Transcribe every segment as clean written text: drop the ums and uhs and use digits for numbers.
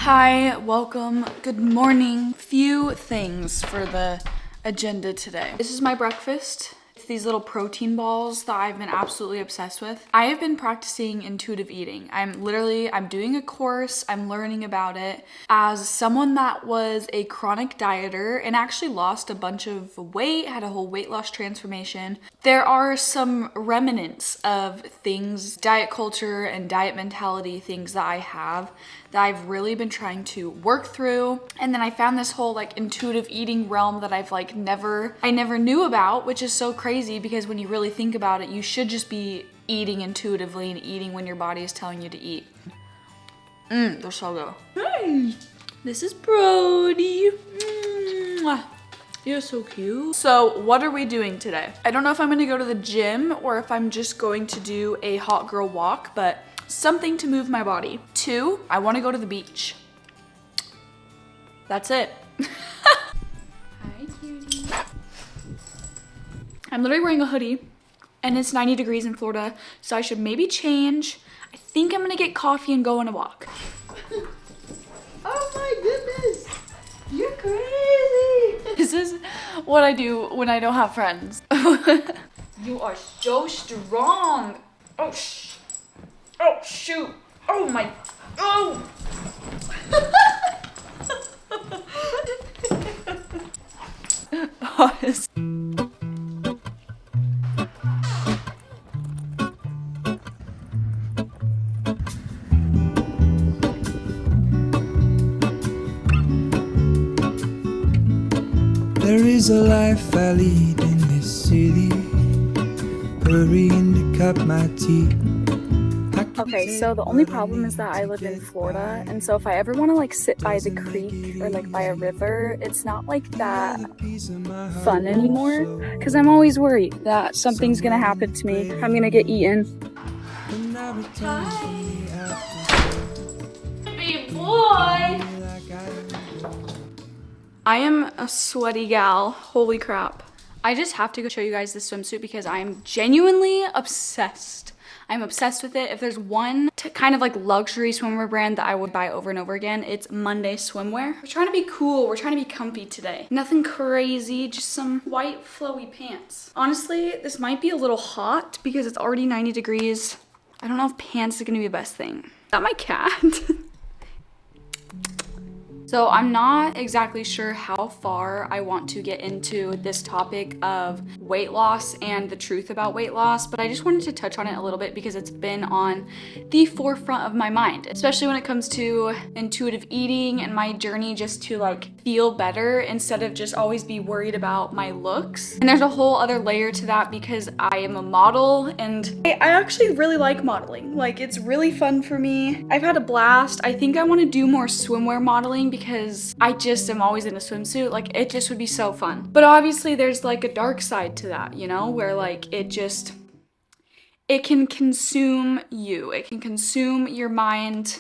Hi, welcome, good morning. Few things for the agenda today. This is my breakfast. It's these little protein balls that I've been absolutely obsessed with. I have been practicing intuitive eating. I'm doing a course, I'm learning about it. As someone that was a chronic dieter and actually lost a bunch of weight, had a whole weight loss transformation, there are some remnants of things, diet culture and diet mentality things that I have that I've really been trying to work through. And then I found this whole intuitive eating realm that I never knew about, which is so crazy because when you really think about it, you should just be eating intuitively and eating when your body is telling you to eat. They're so good. Hey, this is Brody. Mwah. You're so cute. So what are we doing today? I don't know if I'm gonna go to the gym or if I'm just going to do a hot girl walk, but something to move my body. 2, I want to go to the beach. That's it. Hi, cutie. I'm literally wearing a hoodie and it's 90 degrees in Florida, so I should maybe change. I think I'm gonna get coffee and go on a walk. Oh my goodness, you're crazy. This is what I do when I don't have friends. You are so strong. Oh, oh shoot. Oh my, oh. There is a life I lead in this city, hurrying to cut my teeth. Okay, so the only problem is that I live in Florida, and so if I ever want to sit by the creek or by a river, it's not that fun anymore because I'm always worried that something's gonna happen to me. I'm gonna get eaten. Hi. Big boy. I am a sweaty gal. Holy crap. I just have to go show you guys this swimsuit because I am genuinely obsessed. I'm obsessed with it. If there's one kind of luxury swimwear brand that I would buy over and over again, it's Monday Swimwear. We're trying to be cool. We're trying to be comfy today. Nothing crazy, just some white flowy pants. Honestly, this might be a little hot because it's already 90 degrees. I don't know if pants is gonna be the best thing. Is that my cat? So I'm not exactly sure how far I want to get into this topic of weight loss and the truth about weight loss, but I just wanted to touch on it a little bit because it's been on the forefront of my mind, especially when it comes to intuitive eating and my journey just to feel better instead of just always be worried about my looks. And there's a whole other layer to that because I am a model and I actually really like modeling. It's really fun for me. I've had a blast. I think I want to do more swimwear modeling because I just am always in a swimsuit. It just would be so fun. But obviously there's a dark side to that, where it can consume you. It can consume your mind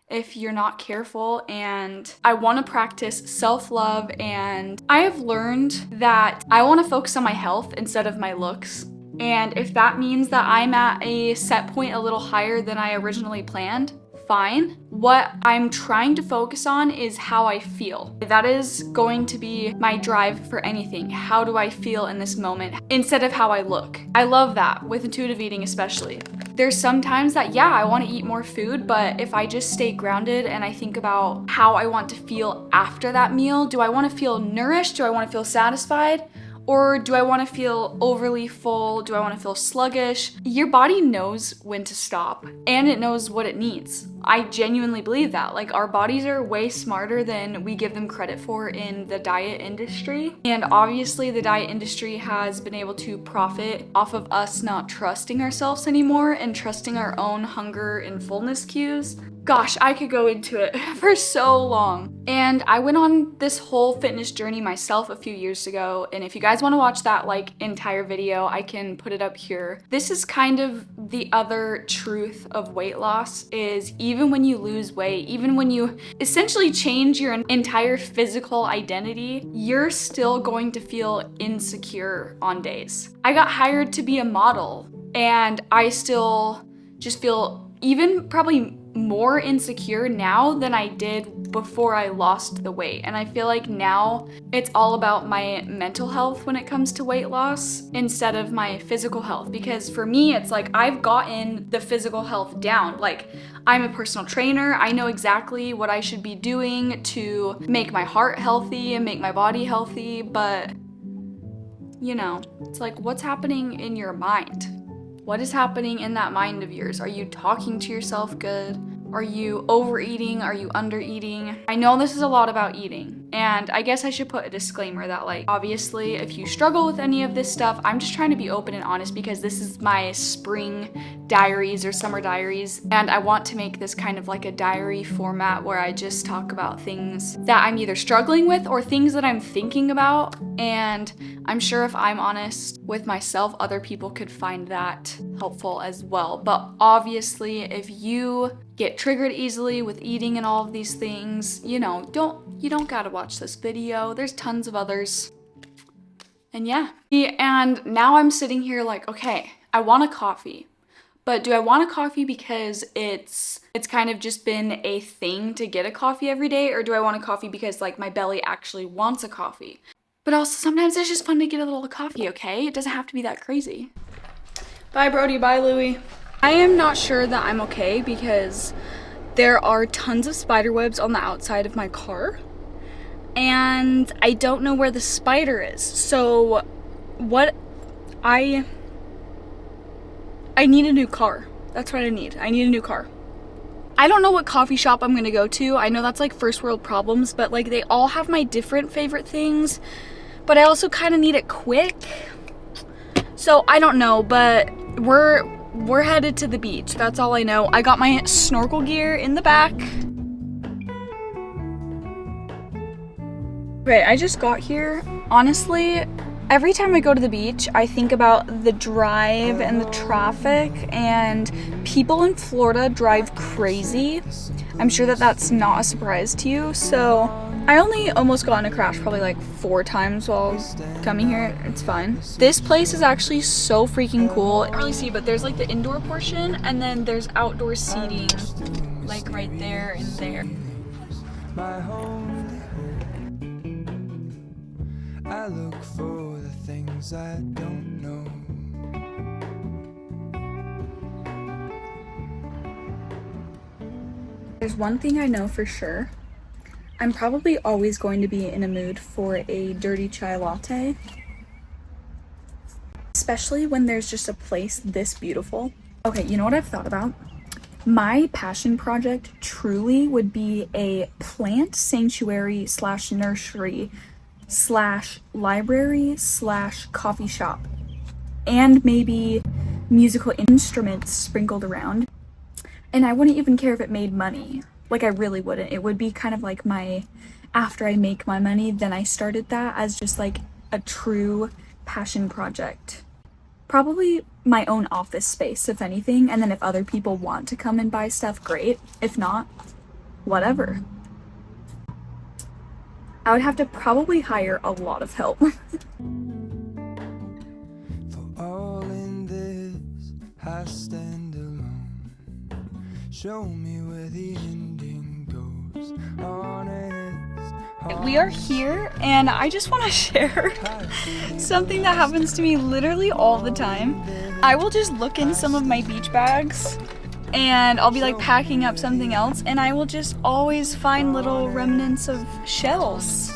if you're not careful. And I want to practice self-love, and I have learned that I want to focus on my health instead of my looks. And if that means that I'm at a set point a little higher than I originally planned, fine. What I'm trying to focus on is how I feel. That is going to be my drive for anything. How do I feel in this moment instead of how I look? I love that with intuitive eating especially. There's some times that, yeah, I want to eat more food, but if I just stay grounded and I think about how I want to feel after that meal, do I want to feel nourished? Do I want to feel satisfied? Or do I want to feel overly full? Do I want to feel sluggish? Your body knows when to stop and it knows what it needs. I genuinely believe that. Our bodies are way smarter than we give them credit for in the diet industry. And obviously the diet industry has been able to profit off of us not trusting ourselves anymore and trusting our own hunger and fullness cues. Gosh, I could go into it for so long. And I went on this whole fitness journey myself a few years ago. And if you guys want to watch that entire video, I can put it up here. This is kind of the other truth of weight loss is even when you lose weight, even when you essentially change your entire physical identity, you're still going to feel insecure on days. I got hired to be a model and I still just feel even probably more insecure now than I did before I lost the weight. And I feel like now it's all about my mental health when it comes to weight loss instead of my physical health. Because for me, it's like I've gotten the physical health down. Like, I'm a personal trainer. I know exactly what I should be doing to make my heart healthy and make my body healthy. But, you know, it's like, what's happening in your mind? What is happening in that mind of yours? Are you talking to yourself good? Are you overeating? Are you undereating? I know this is a lot about eating, and I guess I should put a disclaimer that, like, obviously if you struggle with any of this stuff, I'm just trying to be open and honest because this is my spring diaries or summer diaries, and I want to make this kind of like a diary format where I just talk about things that I'm either struggling with or things that I'm thinking about. And I'm sure if I'm honest with myself, other people could find that helpful as well. But obviously, if you get triggered easily with eating and all of these things, you know, you don't gotta watch this video. There's tons of others. And yeah. And now I'm sitting here like, okay, I want a coffee. But do I want a coffee because it's kind of just been a thing to get a coffee every day? Or do I want a coffee because like my belly actually wants a coffee? But also sometimes it's just fun to get a little coffee, okay? It doesn't have to be that crazy. Bye, Brody. Bye, Louie. I am not sure that I'm okay because there are tons of spider webs on the outside of my car. And I don't know where the spider is. So I need a new car. That's what I need. I need a new car. I don't know what coffee shop I'm gonna go to. I know that's like first world problems, but like they all have my different favorite things. But I also kind of need it quick. So I don't know, but we're headed to the beach. That's all I know. I got my snorkel gear in the back. Okay, I just got here. Honestly, every time I go to the beach, I think about the drive and the traffic, and people in Florida drive crazy. I'm sure that that's not a surprise to you. So I only almost got in a crash probably like 4 times while coming here. It's fine. This place is actually so freaking cool. I can't really see, but there's like the indoor portion and then there's outdoor seating like right there and there. I look for the things I don't know. There's one thing I know for sure. I'm probably always going to be in a mood for a dirty chai latte. Especially when there's just a place this beautiful. Okay, you know what I've thought about? My passion project truly would be a plant sanctuary / nursery / library / coffee shop. And maybe musical instruments sprinkled around. And I wouldn't even care if it made money. Like, I really wouldn't. It would be kind of like after I make my money, then I started that as just like a true passion project. Probably my own office space, if anything. And then if other people want to come and buy stuff, great. If not, whatever. I would have to probably hire a lot of help. For all in this, I stand alone. Show me where the ending goes. Honest. We are here, and I just want to share something that happens to me literally all the time. I will just look in some of my beach bags, and I'll be like packing up something else, and I will just always find little remnants of shells.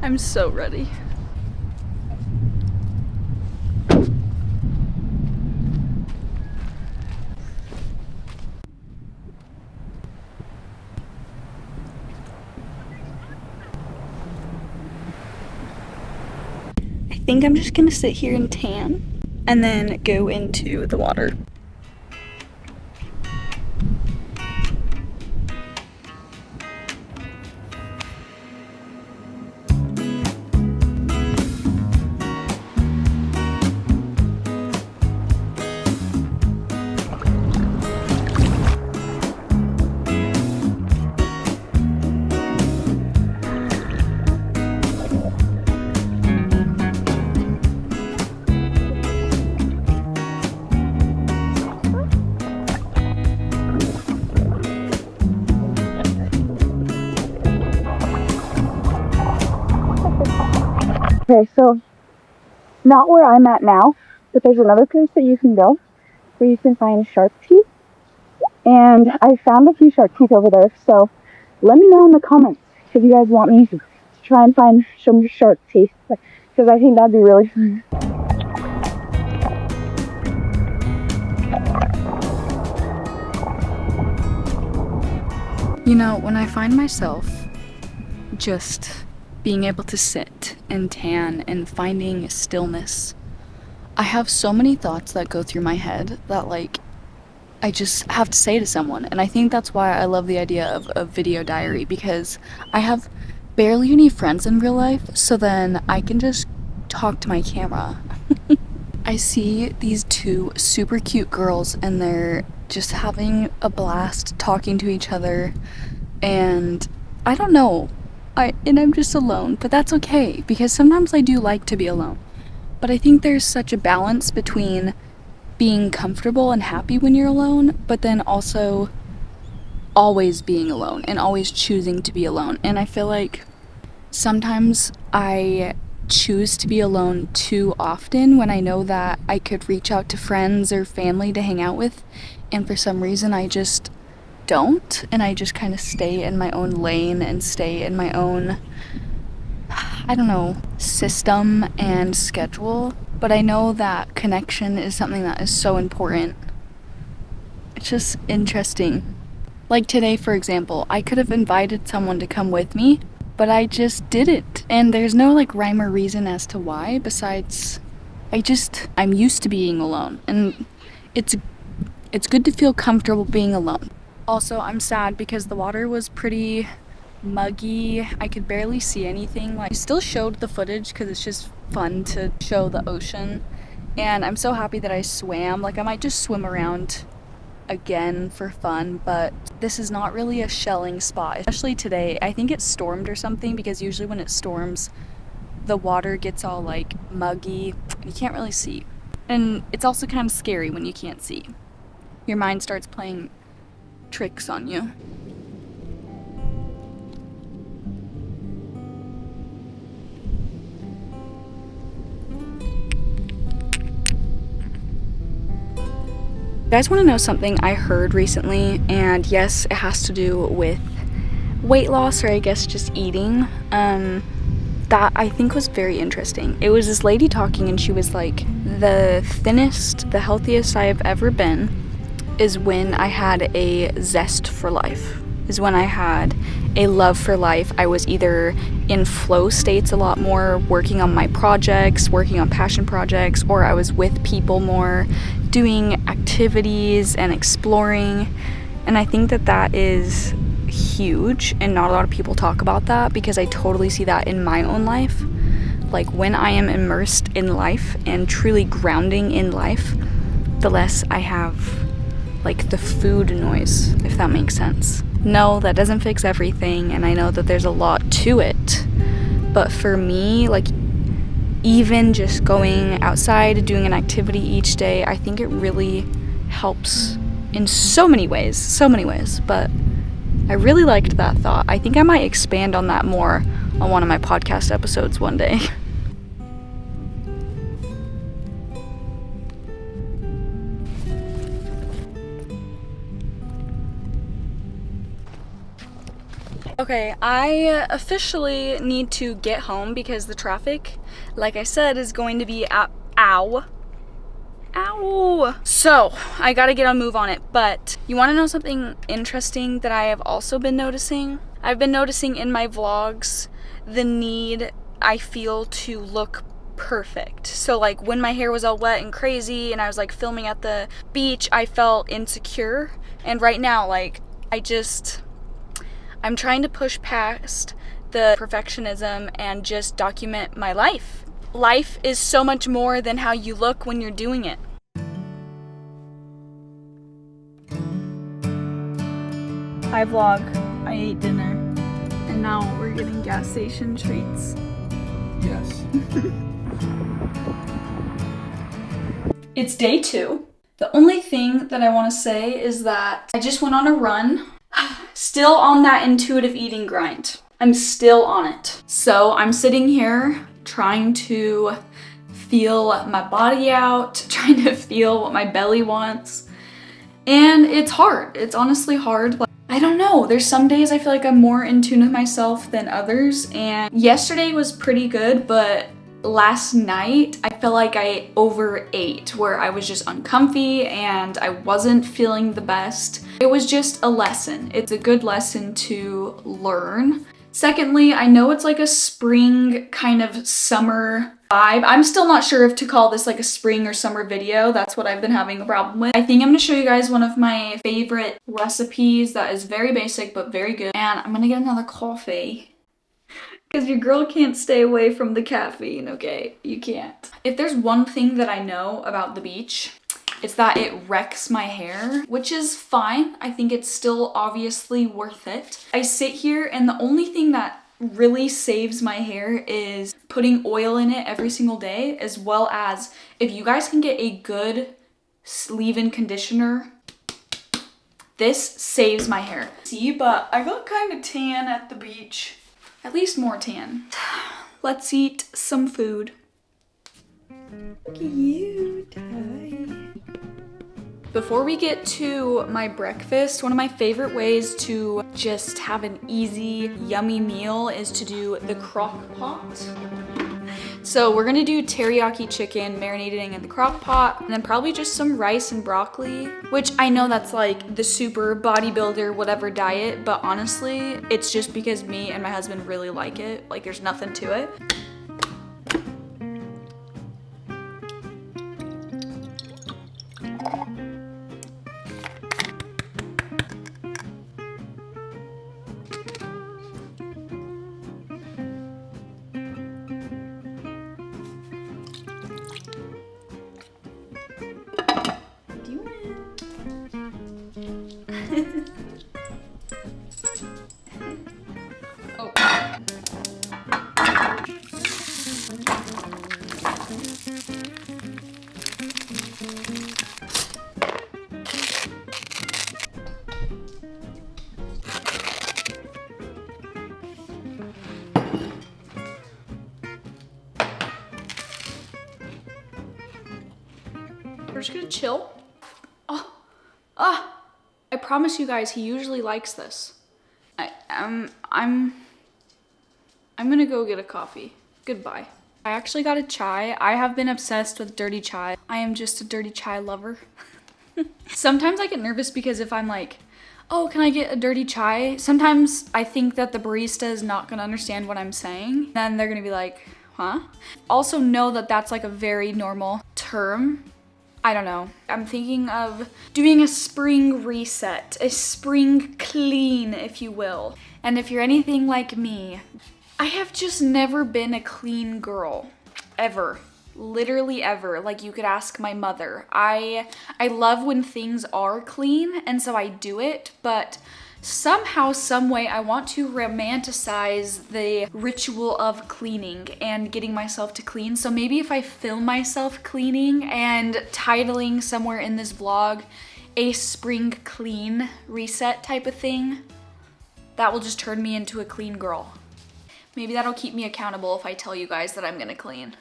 I'm so ready. I think I'm just gonna sit here and tan and then go into the water. Okay, so not where I'm at now, but there's another place that you can go where you can find shark teeth. And I found a few shark teeth over there, so let me know in the comments if you guys want me to try and find some shark teeth, because I think that'd be really fun. You know, when I find myself just being able to sit and tan and finding stillness, I have so many thoughts that go through my head that, like, I just have to say to someone. And I think that's why I love the idea of a video diary, because I have barely any friends in real life, so then I can just talk to my camera. I see these two super cute girls and they're just having a blast talking to each other, and I don't know, I'm just alone, but that's okay, because sometimes I do like to be alone. But I think there's such a balance between being comfortable and happy when you're alone, but then also always being alone and always choosing to be alone. And I feel like sometimes I choose to be alone too often when I know that I could reach out to friends or family to hang out with, and for some reason I just don't, and I just kind of stay in my own lane and stay in my own, I don't know, system and schedule. But I know that connection is something that is so important. It's just interesting. Like today, for example, I could have invited someone to come with me, but I just didn't. And there's no like rhyme or reason as to why, besides I'm used to being alone, and it's good to feel comfortable being alone. Also, I'm sad because the water was pretty muggy. I could barely see anything. Like, I still showed the footage because it's just fun to show the ocean, and I'm so happy that I swam. Like, I might just swim around again for fun, but this is not really a shelling spot, especially today. I think it stormed or something, because usually when it storms the water gets all like muggy and you can't really see, and it's also kind of scary when you can't see. Your mind starts playing tricks on you. You guys want to know something I heard recently? And yes, it has to do with weight loss, or I guess just eating. That I think was very interesting. It was this lady talking, and she was like, the thinnest, the healthiest I have ever been is when I had a zest for life, is when I had a love for life. I was either in flow states a lot more, working on my projects, working on passion projects, or I was with people more, doing activities and exploring. And I think that that is huge, and not a lot of people talk about that, because I totally see that in my own life. Like, when I am immersed in life and truly grounding in life, the less I have like the food noise, if that makes sense. No, that doesn't fix everything, and I know that there's a lot to it, but for me, like, even just going outside, doing an activity each day, I think it really helps in so many ways, but I really liked that thought. I think I might expand on that more on one of my podcast episodes one day. Okay, I officially need to get home because the traffic, like I said, is going to be ow. So, I gotta get a move on it, but you wanna know something interesting that I have also been noticing? I've been noticing in my vlogs the need I feel to look perfect. So like when my hair was all wet and crazy and I was like filming at the beach, I felt insecure. And right now, like, I'm trying to push past the perfectionism and just document my life. Life is so much more than how you look when you're doing it. Hi vlog, I ate dinner and now we're getting gas station treats. Yes. It's day 2. The only thing that I want to say is that I just went on a run. Still on that intuitive eating grind. I'm still on it. So I'm sitting here trying to feel my body out, trying to feel what my belly wants. And it's hard. It's honestly hard. Like, I don't know. There's some days I feel like I'm more in tune with myself than others. And yesterday was pretty good, but last night I felt like I overate, where I was just uncomfy and I wasn't feeling the best. It was just a lesson. It's a good lesson to learn. Secondly, I know it's like a spring kind of summer vibe. I'm still not sure if to call this like a spring or summer video. That's what I've been having a problem with. I think I'm gonna show you guys one of my favorite recipes that is very basic but very good. And I'm gonna get another coffee because your girl can't stay away from the caffeine, okay? You can't. If there's one thing that I know about the beach, it's that it wrecks my hair, which is fine. I think it's still obviously worth it. I sit here and the only thing that really saves my hair is putting oil in it every single day, as well as if you guys can get a good leave-in conditioner, this saves my hair. See, but I got kind of tan at the beach. At least more tan. Let's eat some food. Look at you, Ty. Before we get to my breakfast, one of my favorite ways to just have an easy, yummy meal is to do the crock pot. So we're gonna do teriyaki chicken marinating in the crock pot, and then probably just some rice and broccoli, which I know that's like the super bodybuilder whatever diet, but honestly, it's just because me and my husband really like it. Like, there's nothing to it. We're just gonna chill. I promise you guys, he usually likes this. I'm gonna go get a coffee. Goodbye. I actually got a chai. I have been obsessed with dirty chai. I am just a dirty chai lover. Sometimes I get nervous because if I'm like, oh, can I get a dirty chai? Sometimes I think that the barista is not gonna understand what I'm saying. Then they're gonna be like, huh? Also know that that's like a very normal term. I don't know. I'm thinking of doing a spring reset, a spring clean, if you will. And if you're anything like me, I have just never been a clean girl, ever. Literally ever. Like, you could ask my mother. I love when things are clean, and so I do it, but somehow, some way, I want to romanticize the ritual of cleaning and getting myself to clean. So maybe if I film myself cleaning and titling somewhere in this vlog a spring clean reset type of thing, that will just turn me into a clean girl. Maybe that'll keep me accountable if I tell you guys that I'm gonna clean.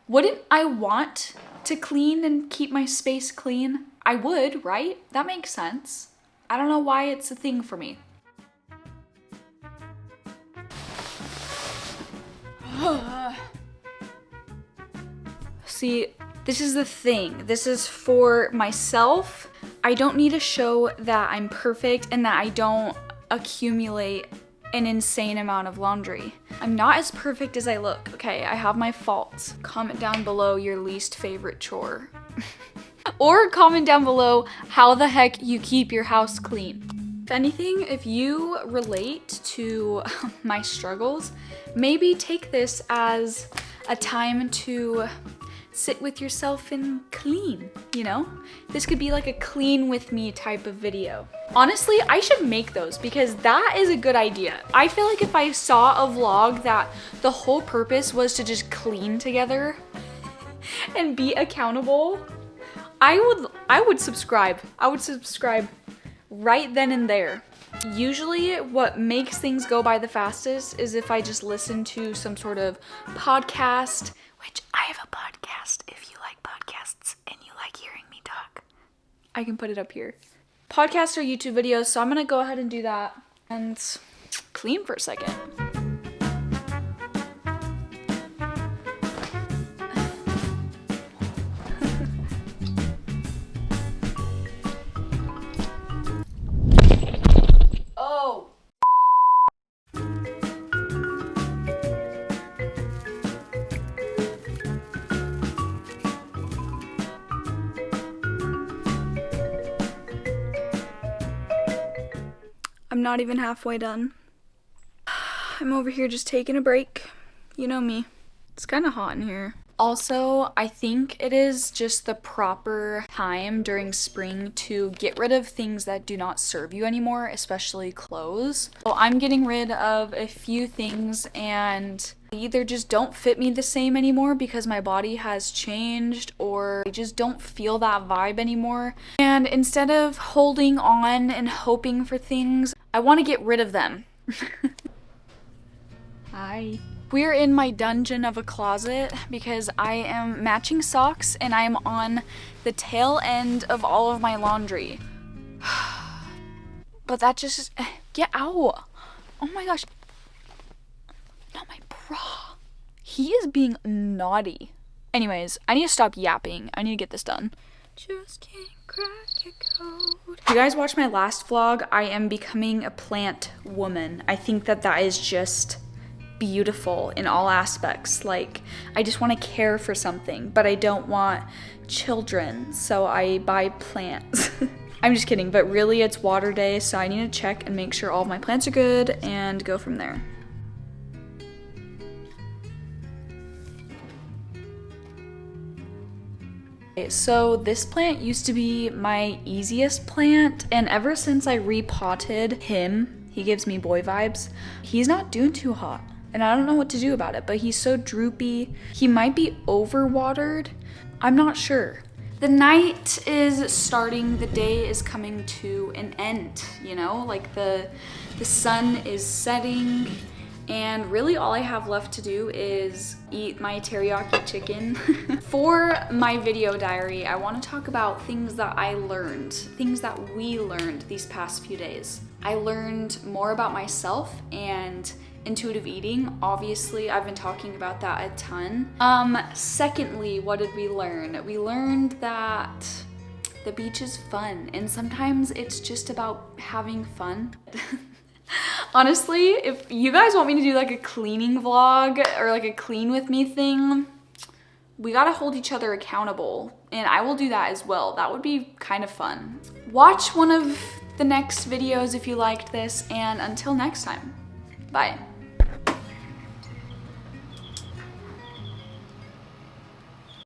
Wouldn't I want to clean and keep my space clean? I would, right? That makes sense. I don't know why it's a thing for me. See, this is the thing. This is for myself. I don't need to show that I'm perfect and that I don't accumulate an insane amount of laundry. I'm not as perfect as I look, okay? I have my faults. Comment down below your least favorite chore. Or comment down below how the heck you keep your house clean. If anything, if you relate to my struggles, maybe take this as a time to sit with yourself and clean, you know? This could be like a clean with me type of video. Honestly, I should make those because that is a good idea. I feel like if I saw a vlog that the whole purpose was to just clean together and be accountable, I would subscribe. I would subscribe right then and there. Usually what makes things go by the fastest is if I just listen to some sort of podcast, which I have a podcast if you like podcasts and you like hearing me talk. I can put it up here. Podcasts or YouTube videos, so I'm gonna go ahead and do that and clean for a second. Oh. I'm not even halfway done. I'm over here just taking a break. You know me. It's kind of hot in here. Also, I think it is just the proper time during spring to get rid of things that do not serve you anymore, especially clothes. So I'm getting rid of a few things and they either just don't fit me the same anymore because my body has changed, or I just don't feel that vibe anymore. And instead of holding on and hoping for things, I want to get rid of them. Hi. We're in my dungeon of a closet because I am matching socks and I am on the tail end of all of my laundry. But that just, get out. Oh my gosh. Not my bra. He is being naughty. Anyways, I need to stop yapping. I need to get this done. Just can't crack your code. You guys watched my last vlog. I am becoming a plant woman. I think that that is just beautiful in all aspects. Like, I just want to care for something, but I don't want children, so I buy plants. I'm just kidding, but really it's water day, so I need to check and make sure all of my plants are good and go from there. So this plant used to be my easiest plant, and ever since I repotted him, he gives me boy vibes, he's not doing too hot. And I don't know what to do about it, but he's so droopy. He might be overwatered. I'm not sure. The night is starting, the day is coming to an end, you know? Like the sun is setting, and really all I have left to do is eat my teriyaki chicken. For my video diary, I want to talk about things that I learned, things that we learned these past few days. I learned more about myself and intuitive eating. Obviously, I've been talking about that a ton. Secondly, what did we learn? We learned that the beach is fun, and sometimes it's just about having fun. Honestly, if you guys want me to do like a cleaning vlog or like a clean with me thing, we gotta hold each other accountable, and I will do that as well. That would be kind of fun. Watch one of the next videos if you liked this, and until next time, bye.